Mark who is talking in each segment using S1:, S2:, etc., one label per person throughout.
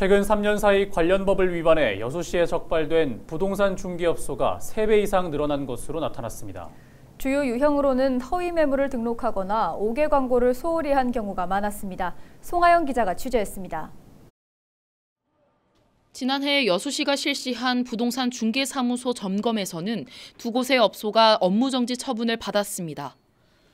S1: 최근 3년 사이 관련 법을 위반해 여수시에 적발된 부동산 중개업소가 3배 이상 늘어난 것으로 나타났습니다.
S2: 주요 유형으로는 허위 매물을 등록하거나 5개 광고를 소홀히 한 경우가 많았습니다. 송하영 기자가 취재했습니다.
S3: 지난해 여수시가 실시한 부동산 중개사무소 점검에서는 2곳의 업소가 업무정지 처분을 받았습니다.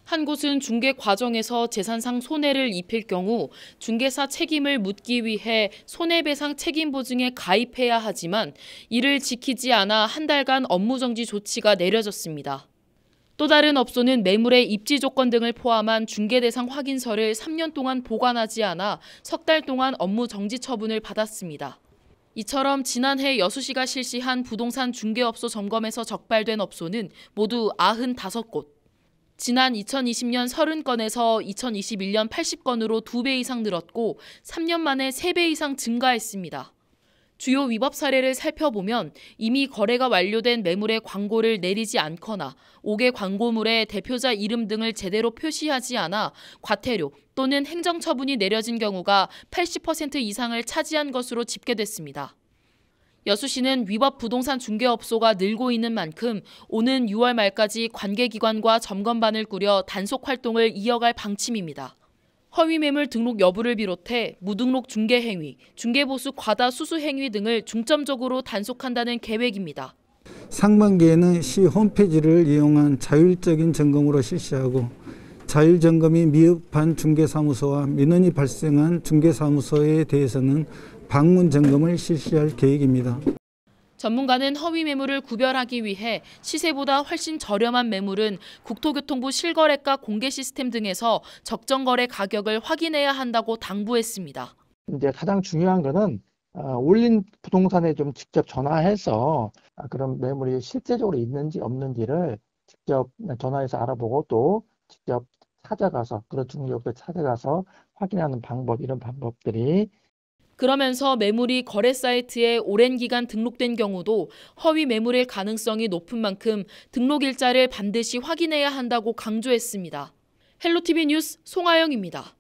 S3: 한 곳은 중개 과정에서 재산상 손해를 입힐 경우 중개사 책임을 묻기 위해 손해배상 책임보증에 가입해야 하지만 이를 지키지 않아 한 달간 업무정지 조치가 내려졌습니다. 또 다른 업소는 매물의 입지 조건 등을 포함한 중개 대상 확인서를 3년 동안 보관하지 않아 석 달 동안 업무정지 처분을 받았습니다. 이처럼 지난해 여수시가 실시한 부동산 중개업소 점검에서 적발된 업소는 모두 95곳. 지난 2020년 30건에서 2021년 80건으로 2배 이상 늘었고 3년 만에 3배 이상 증가했습니다. 주요 위법 사례를 살펴보면 이미 거래가 완료된 매물의 광고를 내리지 않거나 5개 광고물에 대표자 이름 등을 제대로 표시하지 않아 과태료 또는 행정처분이 내려진 경우가 80% 이상을 차지한 것으로 집계됐습니다. 여수시는 위법 부동산 중개업소가 늘고 있는 만큼 오는 6월 말까지 관계기관과 점검반을 꾸려 단속 활동을 이어갈 방침입니다. 허위 매물 등록 여부를 비롯해 무등록 중개 행위, 중개보수 과다 수수 행위 등을 중점적으로 단속한다는 계획입니다.
S4: 상반기에는 시 홈페이지를 이용한 자율적인 점검으로 실시하고 자율점검이 미흡한 중개사무소와 민원이 발생한 중개사무소에 대해서는 방문 점검을 실시할 계획입니다.
S3: 전문가는 허위 매물을 구별하기 위해 시세보다 훨씬 저렴한 매물은 국토교통부 실거래가 공개 시스템 등에서 적정 거래 가격을 확인해야 한다고 당부했습니다.
S5: 이제 가장 중요한 거는 올린 부동산에 좀 직접 전화해서 그런 매물이 실제적으로 있는지 없는지를 직접 전화해서 알아보고 또 직접 찾아가서 그런 중개업소에 찾아가서 확인하는 방법, 이런 방법들이
S3: 그러면서 매물이 거래 사이트에 오랜 기간 등록된 경우도 허위 매물일 가능성이 높은 만큼 등록 일자를 반드시 확인해야 한다고 강조했습니다. 헬로티비 뉴스 송하영입니다.